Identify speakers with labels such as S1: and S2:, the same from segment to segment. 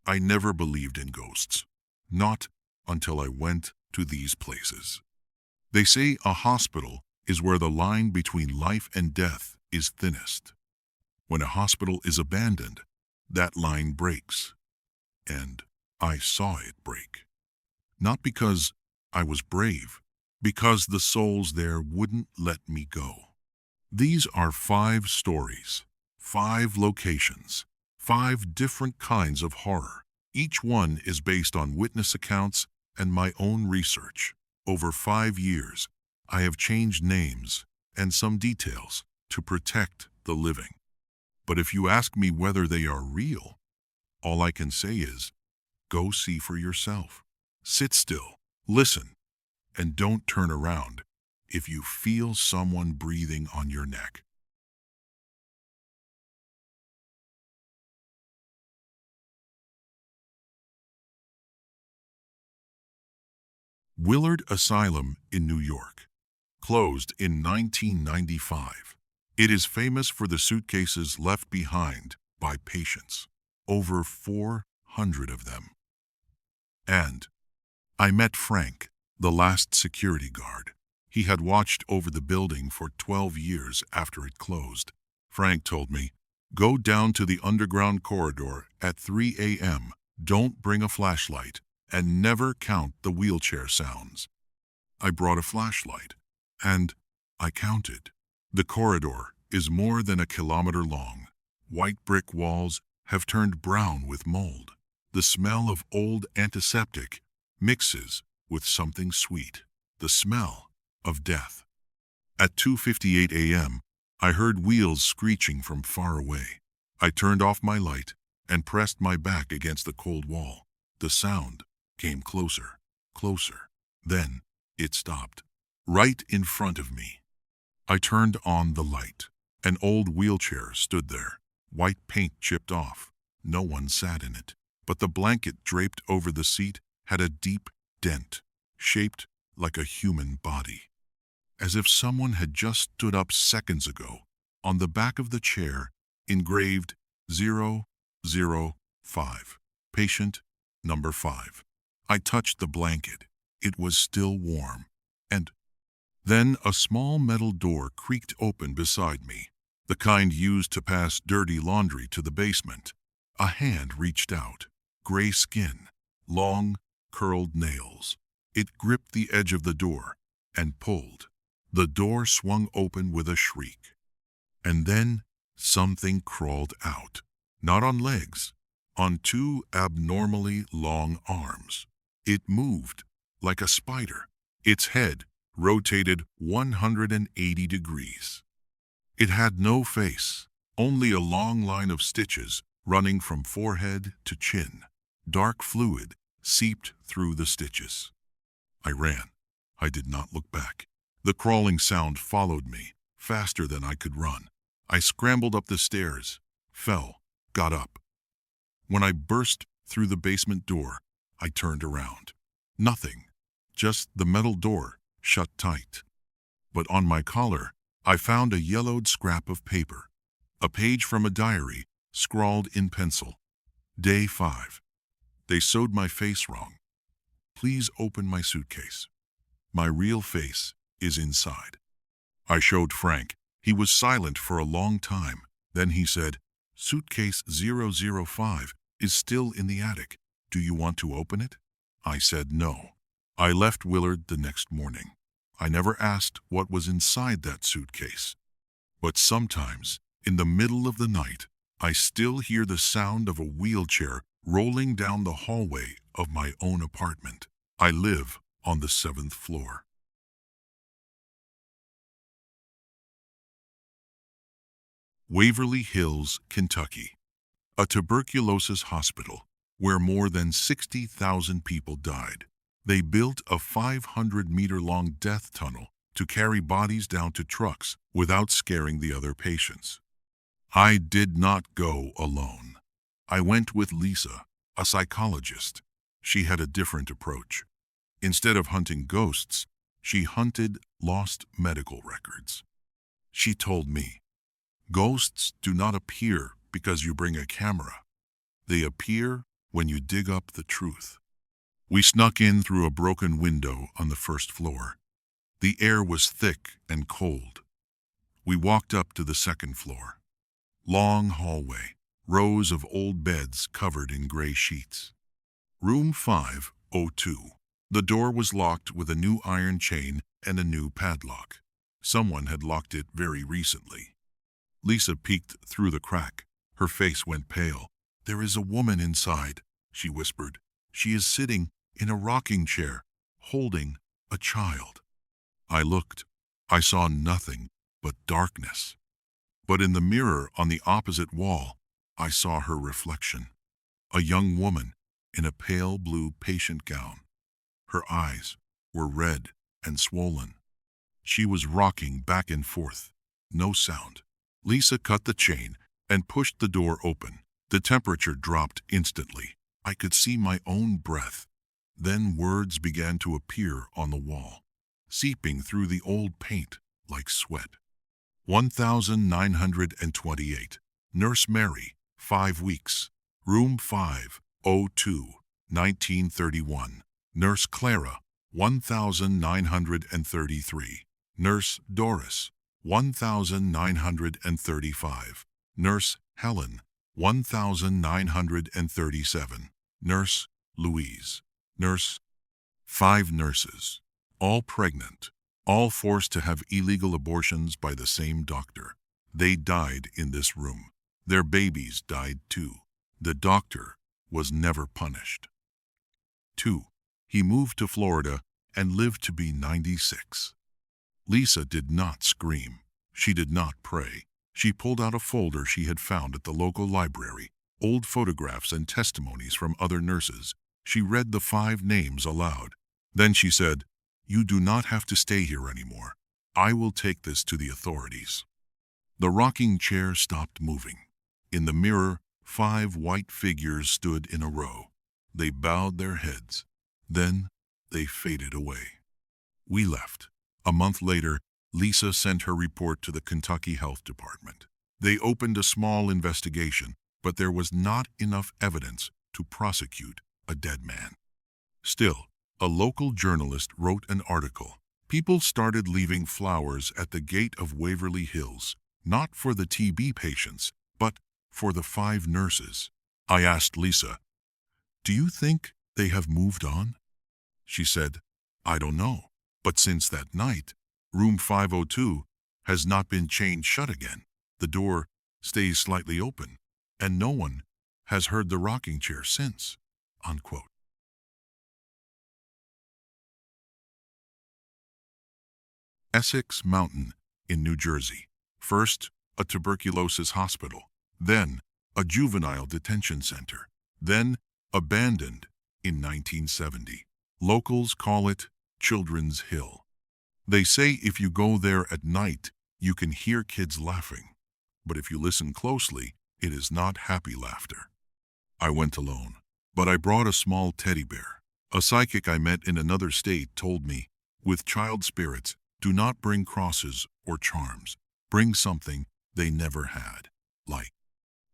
S1: I never believed in ghosts. Not until I went to these places. They say a hospital is where the line between life and death is thinnest. When a hospital is abandoned, that line breaks. And I saw it break. Not because I was brave, because the souls there wouldn't let me go. These are 5 stories, 5 locations, 5 different kinds of horror. Each one is based on witness accounts and my own research. Over 5 years, I have changed names and some details to protect the living. But if you ask me whether they are real, all I can say is, go see for yourself. Sit still, listen, and don't turn around if you feel someone breathing on your neck. Willard Asylum in New York. Closed in 1995. It is famous for the suitcases left behind by patients. Over 400 of them. And I met Frank, the last security guard. He had watched over the building for 12 years after it closed. Frank told me, go down to the underground corridor at 3 a.m. Don't bring a flashlight and never count the wheelchair sounds. I brought a flashlight and I counted. The corridor is more than a kilometer long. White brick walls have turned brown with mold. The smell of old antiseptic mixes with something sweet, the smell of death. At 2:58 a.m., I heard wheels screeching from far away. I turned off my light and pressed my back against the cold wall. The sound came closer, closer. Then it stopped, right in front of me. I turned on the light. An old wheelchair stood there, white paint chipped off. No one sat in it, but the blanket draped over the seat had a deep dent, shaped like a human body. As if someone had just stood up seconds ago. On the back of the chair, engraved 005, patient number 5. I touched the blanket. It was still warm. And then a small metal door creaked open beside me, the kind used to pass dirty laundry to the basement. A hand reached out, gray skin, long, curled nails. It gripped the edge of the door and pulled. The door swung open with a shriek. And then something crawled out, not on legs, on 2 abnormally long arms. It moved like a spider. Its head rotated 180 degrees. It had no face, only a long line of stitches running from forehead to chin. Dark fluid seeped through the stitches. I ran. I did not look back. The crawling sound followed me, faster than I could run. I scrambled up the stairs, fell, got up. When I burst through the basement door, I turned around. Nothing, just the metal door shut tight. But on my collar, I found a yellowed scrap of paper, a page from a diary scrawled in pencil. Day 5. They sewed my face wrong. Please open my suitcase. My real face is inside. I showed Frank. He was silent for a long time. Then he said, Suitcase 005 is still in the attic. Do you want to open it? I said no. I left Willard the next morning. I never asked what was inside that suitcase. But sometimes, in the middle of the night, I still hear the sound of a wheelchair rolling down the hallway of my own apartment. I live on the 7th floor. Waverly Hills, Kentucky. A tuberculosis hospital where more than 60,000 people died. They built a 500-meter-long death tunnel to carry bodies down to trucks without scaring the other patients. I did not go alone. I went with Lisa, a psychologist. She had a different approach. Instead of hunting ghosts, she hunted lost medical records. She told me, ghosts do not appear because you bring a camera. They appear when you dig up the truth. We snuck in through a broken window on the first floor. The air was thick and cold. We walked up to the second floor. Long hallway, rows of old beds covered in gray sheets. Room 502. The door was locked with a new iron chain and a new padlock. Someone had locked it very recently. Lisa peeked through the crack. Her face went pale. "There is a woman inside," she whispered. "She is sitting in a rocking chair, holding a child." I looked. I saw nothing but darkness. But in the mirror on the opposite wall, I saw her reflection. A young woman in a pale blue patient gown. Her eyes were red and swollen. She was rocking back and forth. No sound. Lisa cut the chain and pushed the door open. The temperature dropped instantly. I could see my own breath. Then words began to appear on the wall, seeping through the old paint like sweat. 1928. Nurse Mary, 5 weeks. Room 502, 1931. Nurse Clara, 1933. Nurse Doris, 1935. Nurse Helen, 1937. Nurse Louise. Nurse. 5 nurses, all pregnant, all forced to have illegal abortions by the same doctor. They died in this room. Their babies died too. The doctor was never punished. 2. He moved to Florida and lived to be 96. Lisa did not scream. She did not pray. She pulled out a folder she had found at the local library, old photographs and testimonies from other nurses. She read the 5 names aloud. Then she said, "You do not have to stay here anymore. I will take this to the authorities." The rocking chair stopped moving. In the mirror, 5 white figures stood in a row. They bowed their heads. Then they faded away. We left. A month later, Lisa sent her report to the Kentucky Health Department. They opened a small investigation, but there was not enough evidence to prosecute a dead man. Still, a local journalist wrote an article. People started leaving flowers at the gate of Waverly Hills, not for the TB patients, but for the 5 nurses. I asked Lisa, "Do you think they have moved on?" She said, "I don't know, but since that night, room 502 has not been chained shut again. The door stays slightly open, and no one has heard the rocking chair since." Unquote. Essex Mountain in New Jersey. First, a tuberculosis hospital, then a juvenile detention center, then abandoned in 1970. Locals call it Children's Hill. They say if you go there at night, you can hear kids laughing. But if you listen closely, it is not happy laughter. I went alone, but I brought a small teddy bear. A psychic I met in another state told me, with child spirits, do not bring crosses or charms. Bring something they never had. Like.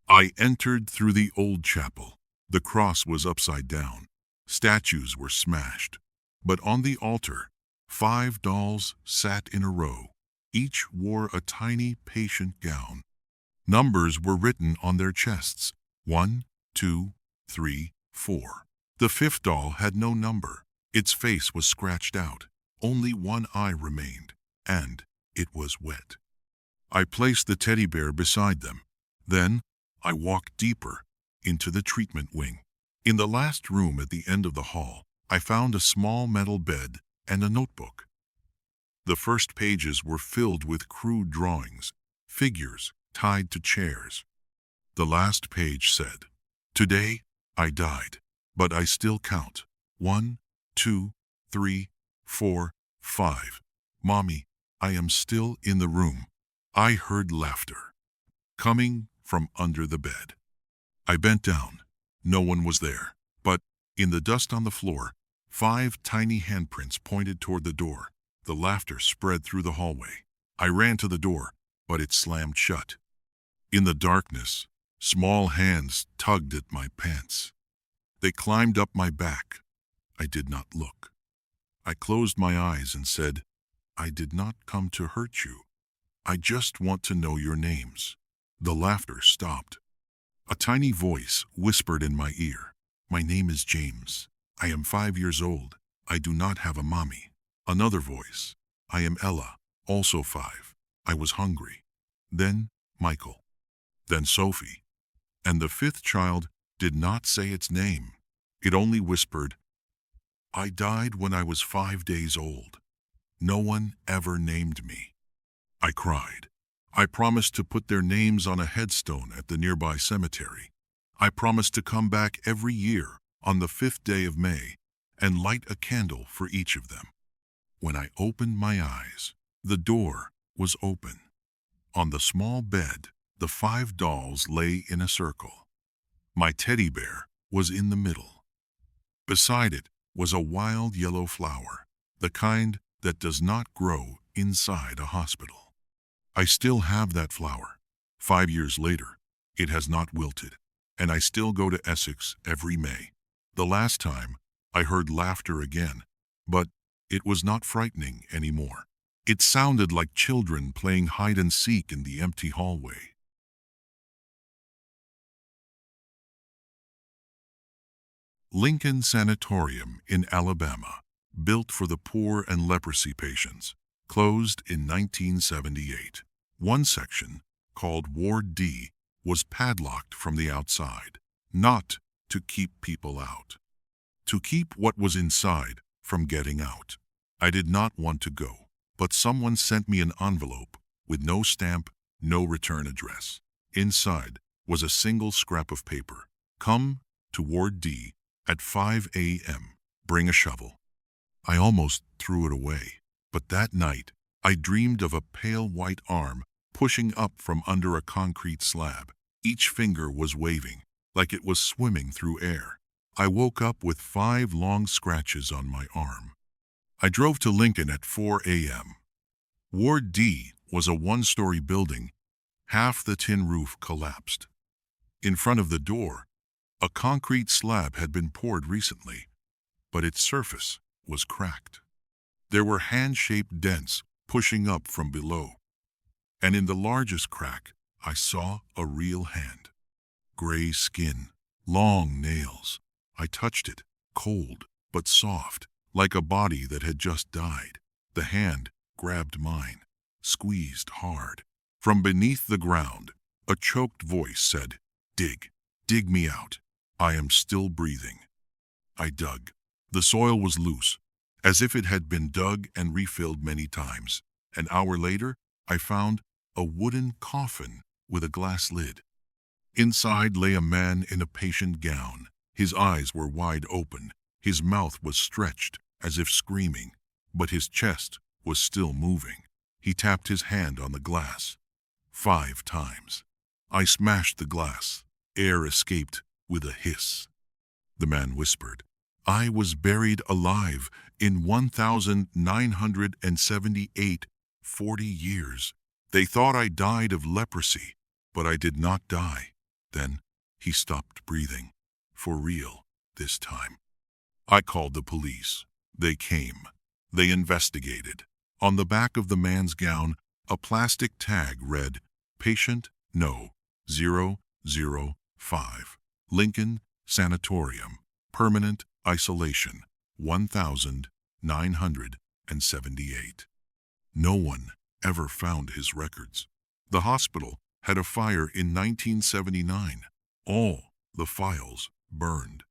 S1: I entered through the old chapel. The cross was upside down. Statues were smashed. But on the altar, 5 dolls sat in a row. Each wore a tiny patient gown. Numbers were written on their chests. 1, 2, 3, 4. The 5th doll had no number. Its face was scratched out. Only one eye remained, and it was wet. I placed the teddy bear beside them. Then I walked deeper into the treatment wing. In the last room at the end of the hall, I found a small metal bed and a notebook. The first pages were filled with crude drawings, figures tied to chairs. The last page said, "Today I died, but I still count. 1, 2, 3, 4, 5. Mommy, I am still in the room." I heard laughter coming from under the bed. I bent down. No one was there, but in the dust on the floor, 5 tiny handprints pointed toward the door. The laughter spread through the hallway. I ran to the door, but it slammed shut. In the darkness, small hands tugged at my pants. They climbed up my back. I did not look. I closed my eyes and said, "I did not come to hurt you. I just want to know your names." The laughter stopped. A tiny voice whispered in my ear, "My name is James. I am 5 years old. I do not have a mommy." Another voice, "I am Ella, also 5. I was hungry." Then Michael. Then Sophie. And the fifth child did not say its name. It only whispered, "I died when I was 5 days old. No one ever named me." I cried. I promised to put their names on a headstone at the nearby cemetery. I promised to come back every year on the 5th day of May and light a candle for each of them. When I opened my eyes, the door was open. On the small bed, the 5 dolls lay in a circle. My teddy bear was in the middle. Beside it was a wild yellow flower, the kind that does not grow inside a hospital. I still have that flower. 5 years later, it has not wilted, and I still go to Essex every May. The last time, I heard laughter again, but it was not frightening anymore. It sounded like children playing hide and seek in the empty hallway. Lincoln Sanatorium in Alabama, built for the poor and leprosy patients, closed in 1978. One section, called Ward D, was padlocked from the outside, not to keep people out, to keep what was inside from getting out. I did not want to go, but someone sent me an envelope with no stamp, no return address. Inside was a single scrap of paper. "Come to Ward D at 5 a.m. Bring a shovel." I almost threw it away, but that night I dreamed of a pale white arm pushing up from under a concrete slab. Each finger was waving, like it was swimming through air. I woke up with 5 long scratches on my arm. I drove to Lincoln at 4 a.m. Ward D was a 1-story building. Half the tin roof collapsed. In front of the door, a concrete slab had been poured recently, but its surface was cracked. There were hand-shaped dents pushing up from below, and in the largest crack, I saw a real hand. Gray skin, long nails. I touched it, cold but soft, like a body that had just died. The hand grabbed mine, squeezed hard. From beneath the ground, a choked voice said, "Dig, dig me out. I am still breathing." I dug. The soil was loose, as if it had been dug and refilled many times. An hour later, I found a wooden coffin with a glass lid. Inside lay a man in a patient gown. His eyes were wide open. His mouth was stretched as if screaming, but his chest was still moving. He tapped his hand on the glass 5 times. I smashed the glass. Air escaped with a hiss. The man whispered, "I was buried alive in 1978, 40 years. They thought I died of leprosy, but I did not die." Then he stopped breathing. For real, this time. I called the police. They came. They investigated. On the back of the man's gown, a plastic tag read, "Patient No. 005. Lincoln Sanatorium. Permanent Isolation. 1978. No one ever found his records. The hospital had a fire in 1979. All the files burned.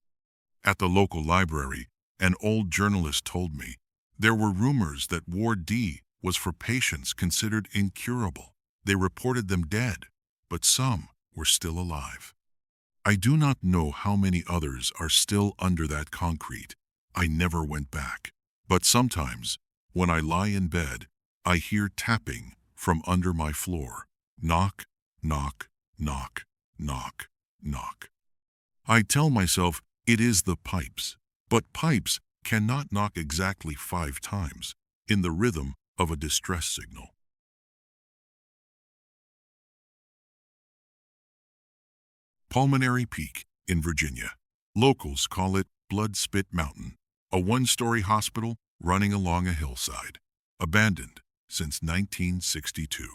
S1: At the local library, an old journalist told me there were rumors that Ward D was for patients considered incurable. They reported them dead, but some were still alive. I do not know how many others are still under that concrete. I never went back. But sometimes, when I lie in bed, I hear tapping from under my floor. Knock, knock, knock, knock, knock. I tell myself it is the pipes, but pipes cannot knock exactly 5 times in the rhythm of a distress signal. Pulmonary Peak in Virginia. Locals call it Blood Spit Mountain, a one-story hospital running along a hillside, abandoned since 1962.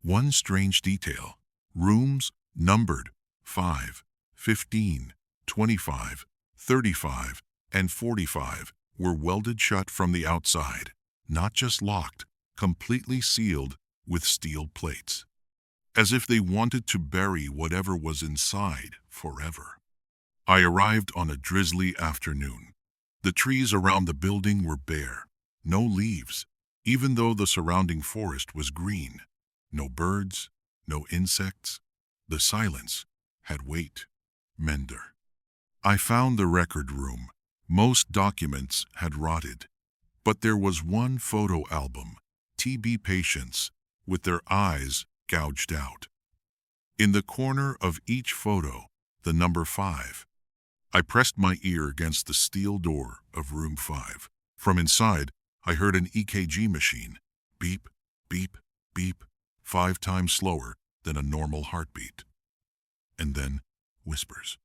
S1: One strange detail: rooms numbered 5, 15, 25, 35, and 45 were welded shut from the outside, not just locked, completely sealed with steel plates, as if they wanted to bury whatever was inside forever. I arrived on a drizzly afternoon. The trees around the building were bare, no leaves, even though the surrounding forest was green. No birds, no insects. The silence had weight. Mender. I found the record room. Most documents had rotted, but there was one photo album, TB patients with their eyes gouged out. In the corner of each photo, the number 5. I pressed my ear against the steel door of room 5. From inside, I heard an EKG machine. Beep, beep, beep, 5 times slower than a normal heartbeat. And then whispers.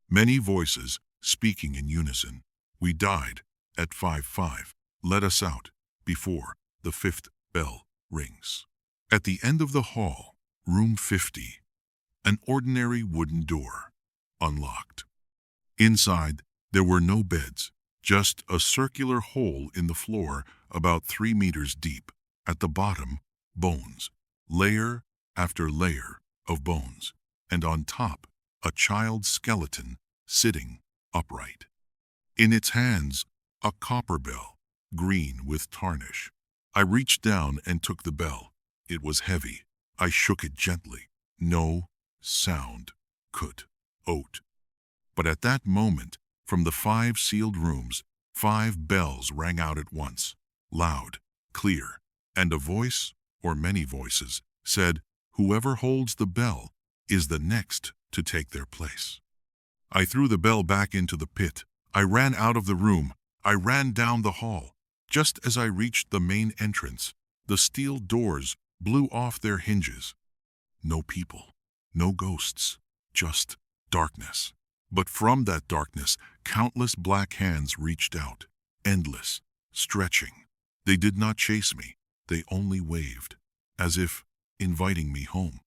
S1: Many voices speaking in unison. We died at 5:5. Let us out before the 5th bell rings. At the end of the hall, room 50, an ordinary wooden door, unlocked. Inside, there were no beds, just a circular hole in the floor about 3 meters deep. At the bottom, bones, layer after layer of bones, and on top, a child's skeleton sitting upright. In its hands, a copper bell, green with tarnish. I reached down and took the bell. It was heavy. I shook it gently. No sound could oat. But at that moment, from the 5 sealed rooms, 5 bells rang out at once, loud, clear, and a voice, or many voices, said, "Whoever holds the bell is the next to take their place." I threw the bell back into the pit. I ran out of the room. I ran down the hall. Just as I reached the main entrance, the steel doors blew off their hinges. No people, no ghosts, just darkness. But from that darkness, countless black hands reached out, endless, stretching. They did not chase me. They only waved, as if inviting me home.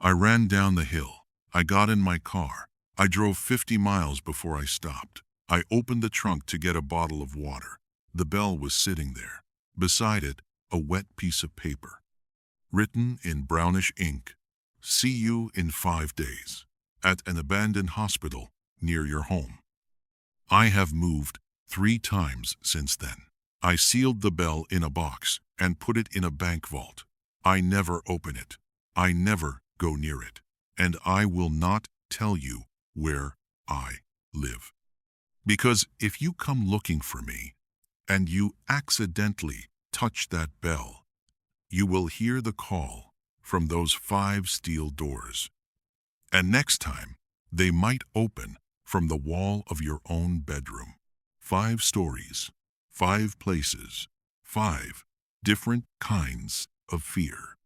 S1: I ran down the hill. I got in my car. I drove 50 miles before I stopped. I opened the trunk to get a bottle of water. The bell was sitting there. Beside it, a wet piece of paper. Written in brownish ink, "See you in 5 days. At an abandoned hospital near your home." I have moved 3 times since then. I sealed the bell in a box and put it in a bank vault. I never open it. I never go near it. And I will not tell you where I live. Because if you come looking for me and you accidentally touch that bell, you will hear the call from those 5 steel doors. And next time, they might open from the wall of your own bedroom. 5 stories, 5 places, 5 different kinds of fear.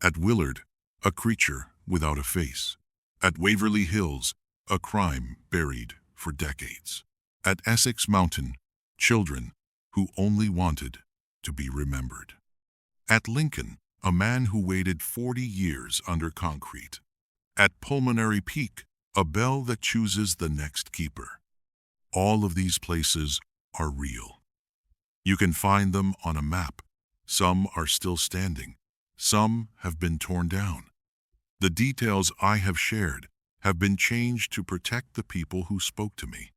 S1: At Willard, a creature without a face. At Waverly Hills, a crime buried for decades. At Essex Mountain, children who only wanted to be remembered. At Lincoln, a man who waited 40 years under concrete. At Pulmonary Peak, a bell that chooses the next keeper. All of these places are real. You can find them on a map. Some are still standing. Some have been torn down. The details I have shared have been changed to protect the people who spoke to me.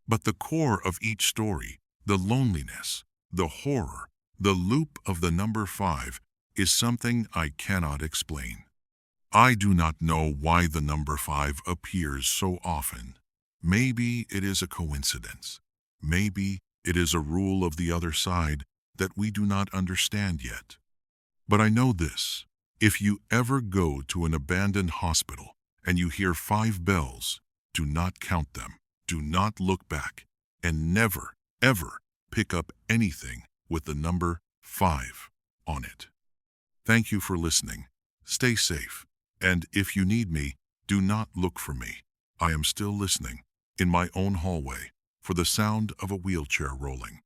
S1: But the core of each story, the loneliness, the horror, the loop of the number 5, is something I cannot explain. I do not know why the number 5 appears so often. Maybe it is a coincidence. Maybe it is a rule of the other side that we do not understand yet. But I know this: if you ever go to an abandoned hospital and you hear 5 bells, do not count them, do not look back, and never, ever pick up anything with the number 5 on it. Thank you for listening. Stay safe. And if you need me, do not look for me. I am still listening. in my own hallway for the sound of a wheelchair rolling.